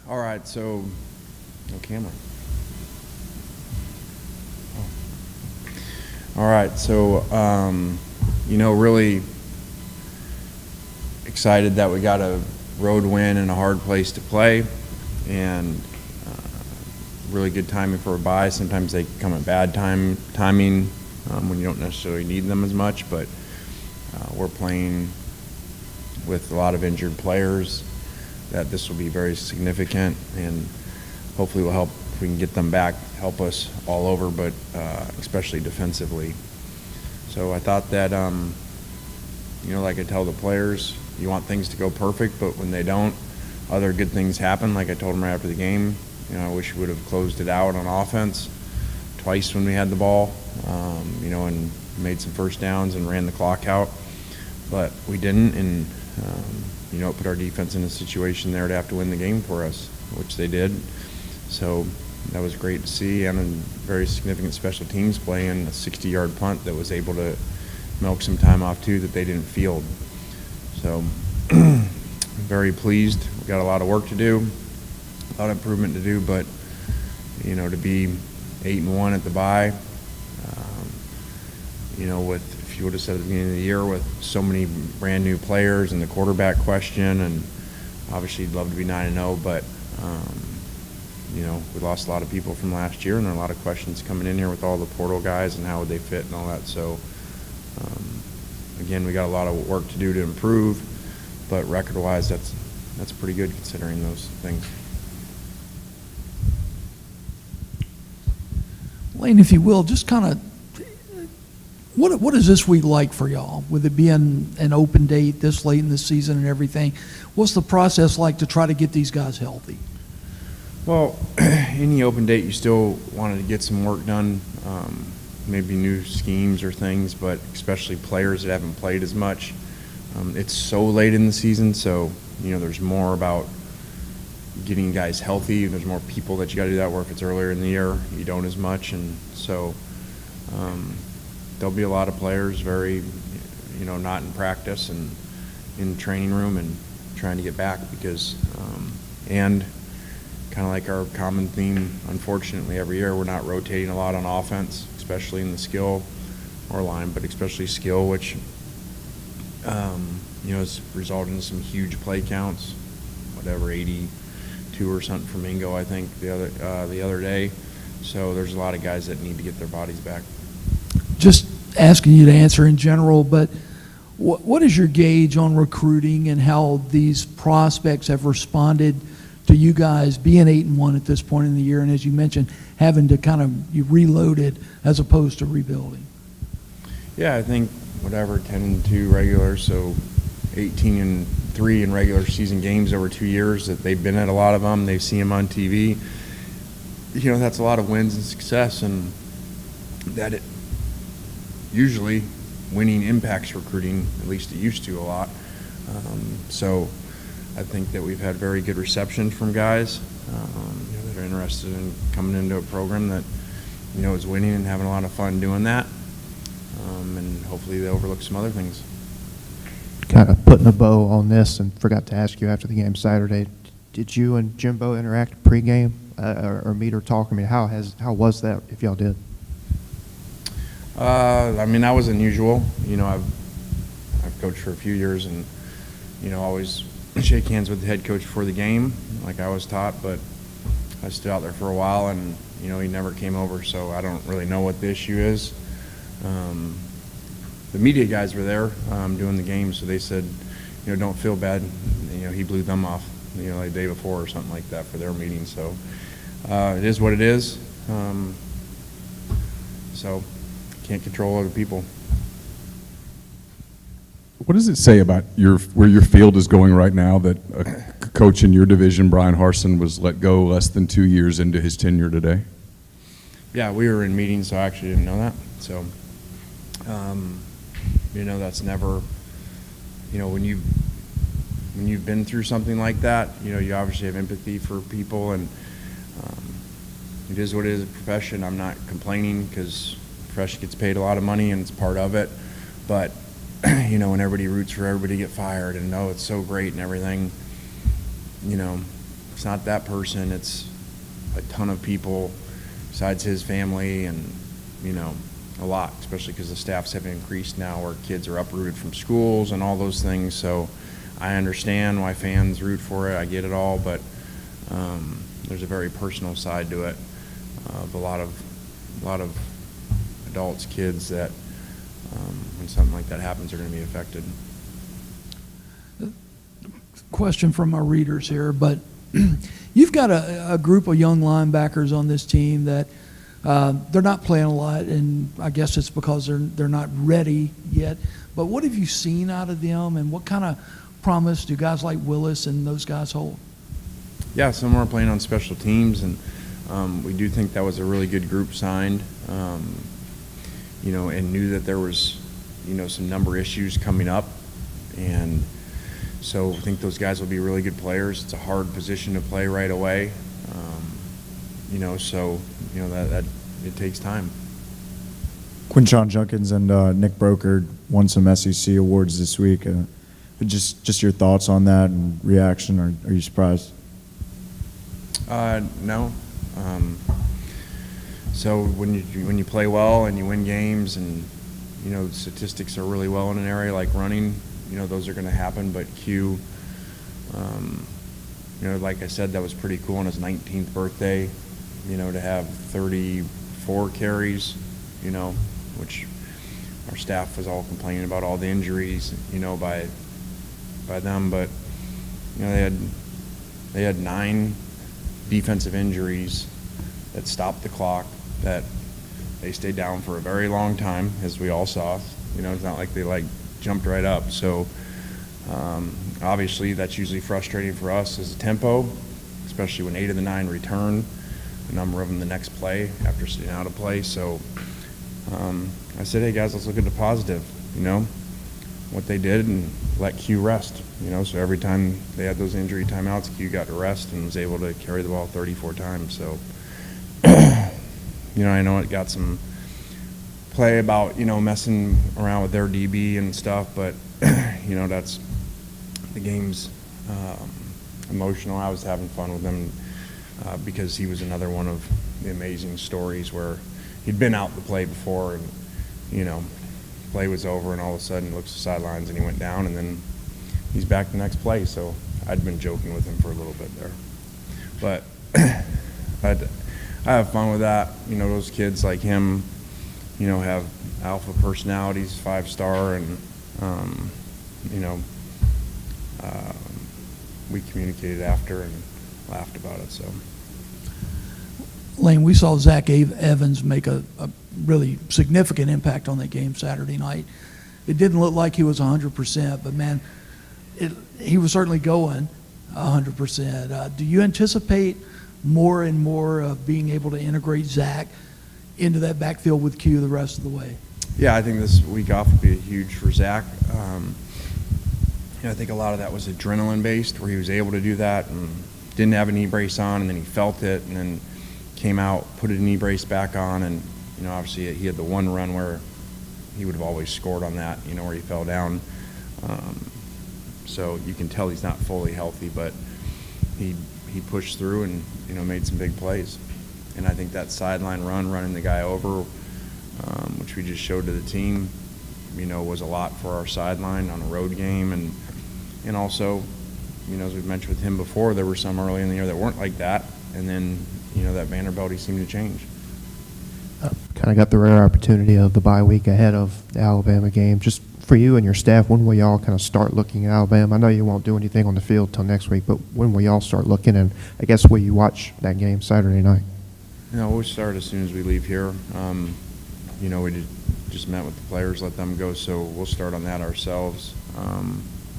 All right, so no camera. Oh. All right, so really excited that we got a road win and a hard place to play, and really good timing for a bye. Sometimes they come at bad timing when you don't necessarily need them as much, but we're playing with a lot of injured players. That this will be very significant, and hopefully will help if we can get them back, help us all over, but especially defensively. So I thought that, like I tell the players, you want things to go perfect, but when they don't, other good things happen. Like I told them right after the game, I wish we would have closed it out on offense twice when we had the ball, and made some first downs and ran the clock out, but we didn't, and it put our defense in a situation there to have to win the game for us, which they did. So that was great to see, and a very significant special teams play in a 60-yard punt that was able to milk some time off too that they didn't field. So very pleased. We got a lot of work to do, a lot of improvement to do, but to be 8-1 at the bye, if you would have said at the beginning of the year with so many brand new players and the quarterback question, and obviously you'd love to be 9-0, but we lost a lot of people from last year, and there are a lot of questions coming in here with all the portal guys and how would they fit and all that. So again, we got a lot of work to do to improve, but record-wise, that's pretty good considering those things. Lane, if you will, just kind of, what is this week like for y'all? With it being an open date this late in the season and everything, what's the process like to try to get these guys healthy? Well, any open date, you still wanted to get some work done, maybe new schemes or things, but especially players that haven't played as much. It's so late in the season, so there's more about getting guys healthy. There's more people that you got to do that, where if it's earlier in the year, you don't as much, and so there'll be a lot of players very, not in practice and in the training room and trying to get back because, and kind of like our common theme, unfortunately, every year, we're not rotating a lot on offense, especially in the skill or line, but especially skill, which, has resulted in some huge play counts, whatever, 82 or something from Ingo, I think, the other day. So there's a lot of guys that need to get their bodies back. Just asking you to answer in general, but what is your gauge on recruiting and how these prospects have responded to you guys being 8-1 at this point in the year, and as you mentioned, having to kind of you reload it as opposed to rebuilding? Yeah, I think 10-2 regular, so 18-3 in regular season games over 2 years. That they've been at a lot of them. They see them on TV. That's a lot of wins and success, and that it usually winning impacts recruiting. At least it used to a lot. So I think that we've had very good reception from guys that are interested in coming into a program that is winning and having a lot of fun doing that. And hopefully they overlook some other things. Kind of putting a bow on this, and forgot to ask you after the game Saturday, did you and Jimbo interact pregame or meet or talk? I mean, how was that, if y'all did? That was unusual. I've coached for a few years, and always shake hands with the head coach before the game, like I was taught. But I stood out there for a while, and he never came over, so I don't really know what the issue is. The media guys were there doing the game, so they said, don't feel bad. He blew them off, like the day before or something like that for their meeting. So it is what it is. So can't control other people. What does it say about where your field is going right now that a coach in your division, Bryan Harsin, was let go less than 2 years into his tenure today? Yeah, we were in meetings, so I actually didn't know that. So, that's never, when you've been through something like that, you obviously have empathy for people, and it is what it is, a profession. I'm not complaining because the profession gets paid a lot of money and it's part of it. But, when everybody roots for everybody to get fired and, it's so great and everything, it's not that person, it's a ton of people besides his family, and, you know, a lot, especially because the staffs have increased now where kids are uprooted from schools and all those things. So I understand why fans root for it. I get it all, but there's a very personal side to it of a lot of adults, kids that when something like that happens are going to be affected. Question from our readers here, but you've got a group of young linebackers on this team that they're not playing a lot, and I guess it's because they're not ready yet. But what have you seen out of them, and what kind of promise do guys like Willis and those guys hold? Yeah, some are playing on special teams, and we do think that was a really good group signed, you know, and knew that there was, you know, some number issues coming up, and so I think those guys will be really good players. It's a hard position to play right away, you know, so, you know, that it takes time. Quinshon Junkins and Nick Brokard won some SEC awards this week. Just your thoughts on that and reaction, or are you surprised? No. So when you play well and you win games, and, you know, statistics are really well in an area like running, you know, those are going to happen. But Q, you know, like I said, that was pretty cool on his 19th birthday, you know, to have 34 carries, you know, which our staff was all complaining about all the injuries, you know, by them. But, you know, they had 9 defensive injuries that stopped the clock, that they stayed down for a very long time, as we all saw. You know, it's not like they jumped right up. So obviously that's usually frustrating for us as a tempo, especially when 8 of the 9 return, a number of them the next play after sitting out of play. So I said, hey guys, let's look at the positive, you know, what they did, and let Q rest, you know. So every time they had those injury timeouts, Q got to rest and was able to carry the ball 34 times. So, you know, I know it got some play about, you know, messing around with their DB and stuff, but, you know, that's the game's emotional. I was having fun with him because he was another one of the amazing stories where he'd been out the play before, and, you know, play was over, and all of a sudden he looks at the sidelines and he went down, and then he's back the next play. So I'd been joking with him for a little bit there. But I have fun with that. You know, those kids like him, you know, have alpha personalities, 5-star, and, you know, we communicated after and laughed about it. So, Lane, we saw Zach Evans make a really significant impact on that game Saturday night. It didn't look like he was 100%, but, man, he was certainly going 100%. Do you anticipate more and more of being able to integrate Zach into that backfield with Q the rest of the way? Yeah, I think this week off will be huge for Zach. You know, I think a lot of that was adrenaline-based, where he was able to do that and didn't have a knee brace on, and then he felt it, and then came out, put a knee brace back on, and, you know, obviously he had the one run where he would have always scored on that, you know, where he fell down. So you can tell he's not fully healthy, but he pushed through and, you know, made some big plays. And I think that sideline run, running the guy over, which we just showed to the team, you know, was a lot for our sideline on a road game. And also, you know, as we've mentioned with him before, there were some early in the year that weren't like that. And then, you know, that Vanderbilt, he seemed to change. Kind of got the rare opportunity of the bye week ahead of the Alabama game. Just for you and your staff, when will y'all kind of start looking at Alabama? I know you won't do anything on the field till next week, but when will y'all start looking, and I guess will you watch that game Saturday night? You know, we'll start as soon as we leave here. You know, we just met with the players, let them go, so we'll start on that ourselves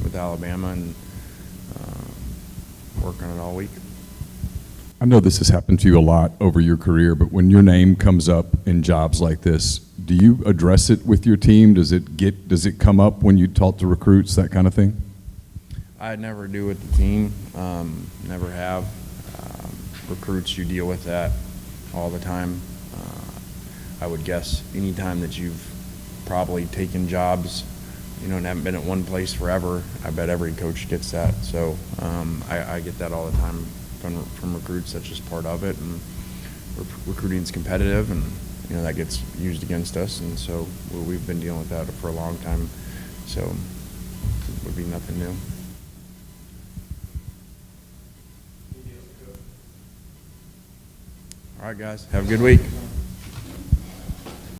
with Alabama and work on it all week. I know this has happened to you a lot over your career, but when your name comes up in jobs like this, do you address it with your team? Does it come up when you talk to recruits, that kind of thing? I never do with the team, never have. Recruits, you deal with that all the time. I would guess any time that you've probably taken jobs, you know, and haven't been at one place forever, I bet every coach gets that. So I get that all the time from recruits. That's just part of it, and recruiting's competitive, and that gets used against us, and so we've been dealing with that for a long time, so it would be nothing new. All right, guys, have a good week.